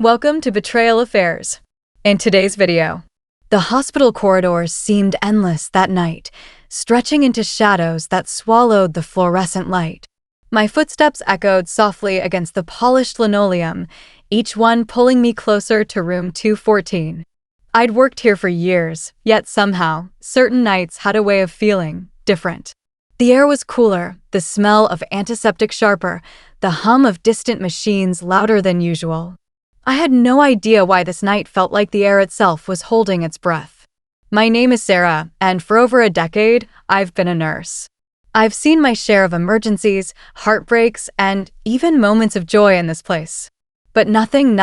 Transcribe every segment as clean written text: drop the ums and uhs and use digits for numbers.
Welcome to Betrayal Affairs. In today's video, the hospital corridors seemed endless that night, stretching into shadows that swallowed the fluorescent light. My footsteps echoed softly against the polished linoleum, each one pulling me closer to room 214. I'd worked here for years, yet somehow, certain nights had a way of feeling different. The air was cooler, the smell of antiseptic sharper, the hum of distant machines louder than usual. I had no idea why this night felt like the air itself was holding its breath. My name is Sarah, and for over a decade, I've been a nurse. I've seen my share of emergencies, heartbreaks, and even moments of joy in this place. But nothing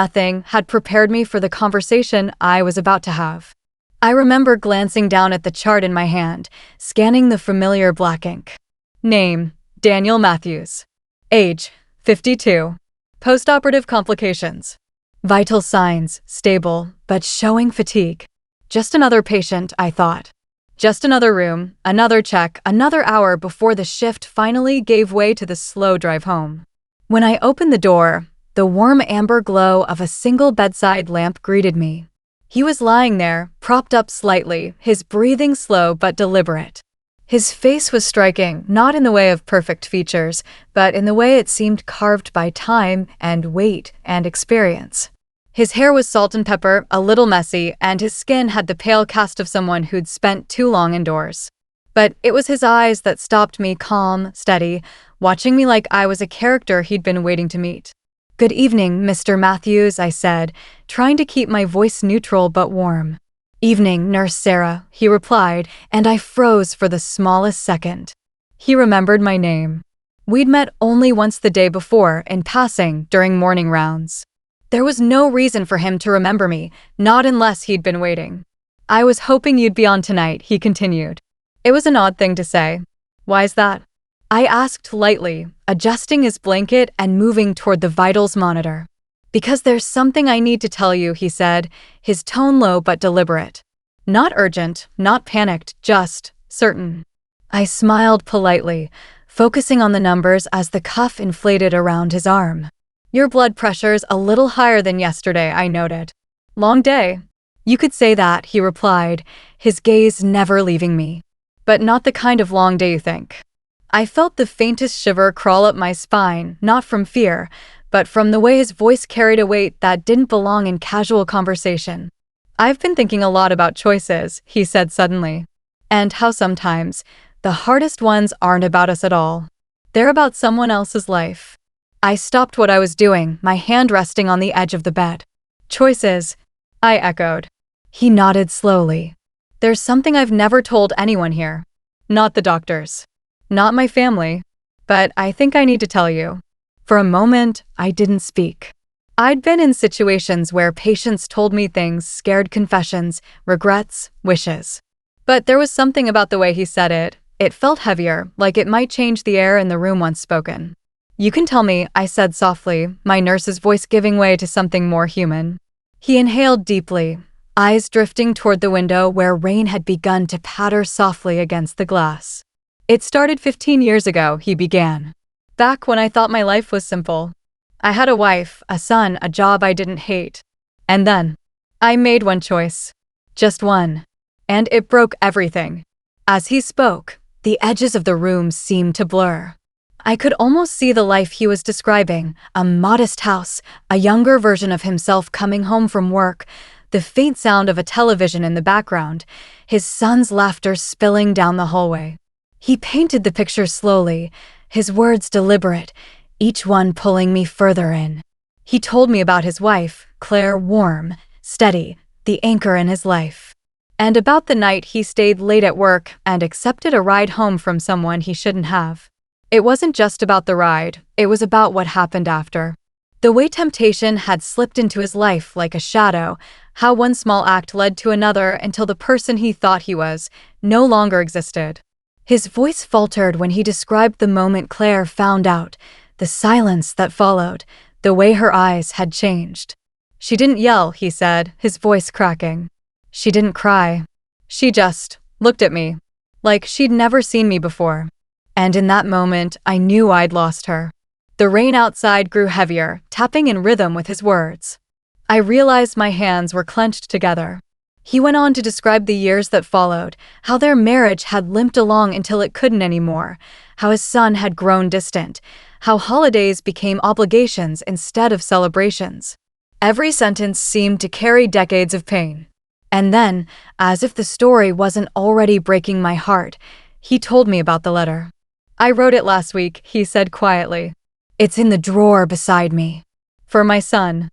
had prepared me for the conversation I was about to have. I remember glancing down at the chart in my hand, scanning the familiar black ink. Name: Daniel Matthews. Age: 52. Postoperative complications. Vital signs: stable, but showing fatigue. Just another patient, I thought. Just another room, another check, another hour before the shift finally gave way to the slow drive home. When I opened the door, the warm amber glow of a single bedside lamp greeted me. He was lying there, propped up slightly, his breathing slow but deliberate. His face was striking, not in the way of perfect features, but in the way it seemed carved by time and weight and experience. His hair was salt and pepper, a little messy, and his skin had the pale cast of someone who'd spent too long indoors. But it was his eyes that stopped me, calm, steady, watching me like I was a character he'd been waiting to meet. "Good evening, Mr. Matthews," I said, trying to keep my voice neutral but warm. "Evening, Nurse Sarah," he replied, and I froze for the smallest second. He remembered my name. We'd met only once the day before, in passing, during morning rounds. There was no reason for him to remember me, not unless he'd been waiting. "I was hoping you'd be on tonight," he continued. It was an odd thing to say. "Why's that?" I asked lightly, adjusting his blanket and moving toward the vitals monitor. "Because there's something I need to tell you," he said, his tone low but deliberate. Not urgent, not panicked, just certain. I smiled politely, focusing on the numbers as the cuff inflated around his arm. "Your blood pressure's a little higher than yesterday," I noted. "Long day." "You could say that," he replied, his gaze never leaving me. "But not the kind of long day you think." I felt the faintest shiver crawl up my spine, not from fear, but from the way his voice carried a weight that didn't belong in casual conversation. "I've been thinking a lot about choices," he said suddenly. "And how sometimes the hardest ones aren't about us at all. They're about someone else's life." I stopped what I was doing, my hand resting on the edge of the bed. "Choices," I echoed. He nodded slowly. "There's something I've never told anyone here. Not the doctors. Not my family. But I think I need to tell you." For a moment, I didn't speak. I'd been in situations where patients told me things, scared confessions, regrets, wishes. But there was something about the way he said it. It felt heavier, like it might change the air in the room once spoken. "You can tell me," I said softly, my nurse's voice giving way to something more human. He inhaled deeply, eyes drifting toward the window where rain had begun to patter softly against the glass. "It started 15 years ago," he began. "Back when I thought my life was simple. I had a wife, a son, a job I didn't hate. And then I made one choice. Just one. And it broke everything." As he spoke, the edges of the room seemed to blur. I could almost see the life he was describing, a modest house, a younger version of himself coming home from work, the faint sound of a television in the background, his son's laughter spilling down the hallway. He painted the picture slowly, his words deliberate, each one pulling me further in. He told me about his wife, Claire, warm, steady, the anchor in his life. And about the night he stayed late at work and accepted a ride home from someone he shouldn't have. It wasn't just about the ride, it was about what happened after. The way temptation had slipped into his life like a shadow, how one small act led to another until the person he thought he was no longer existed. His voice faltered when he described the moment Claire found out, the silence that followed, the way her eyes had changed. "She didn't yell," he said, his voice cracking. "She didn't cry. She just looked at me, like she'd never seen me before. And in that moment, I knew I'd lost her." The rain outside grew heavier, tapping in rhythm with his words. I realized my hands were clenched together. He went on to describe the years that followed, how their marriage had limped along until it couldn't anymore, how his son had grown distant, how holidays became obligations instead of celebrations. Every sentence seemed to carry decades of pain. And then, as if the story wasn't already breaking my heart, he told me about the letter. "I wrote it last week," he said quietly. "It's in the drawer beside me. For my son.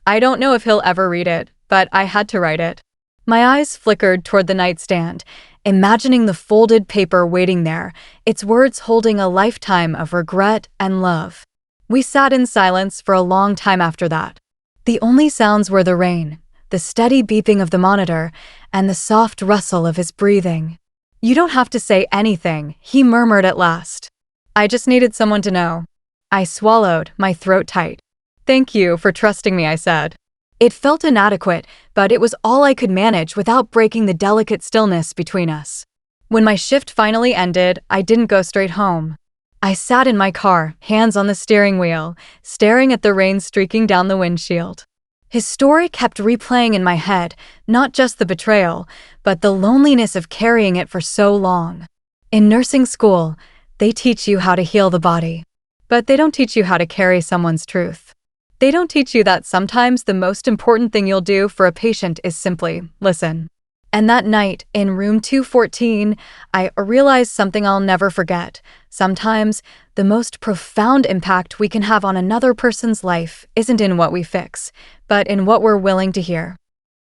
I don't know if he'll ever read it, but I had to write it." My eyes flickered toward the nightstand, imagining the folded paper waiting there, its words holding a lifetime of regret and love. We sat in silence for a long time after that. The only sounds were the rain, the steady beeping of the monitor, and the soft rustle of his breathing. "You don't have to say anything," he murmured at last. "I just needed someone to know." I swallowed, my throat tight. "Thank you for trusting me," I said. It felt inadequate, but it was all I could manage without breaking the delicate stillness between us. When my shift finally ended, I didn't go straight home. I sat in my car, hands on the steering wheel, staring at the rain streaking down the windshield. His story kept replaying in my head, not just the betrayal, but the loneliness of carrying it for so long. In nursing school, they teach you how to heal the body, but they don't teach you how to carry someone's truth. They don't teach you that sometimes the most important thing you'll do for a patient is simply listen. And that night, in room 214, I realized something I'll never forget. Sometimes, the most profound impact we can have on another person's life isn't in what we fix, but in what we're willing to hear.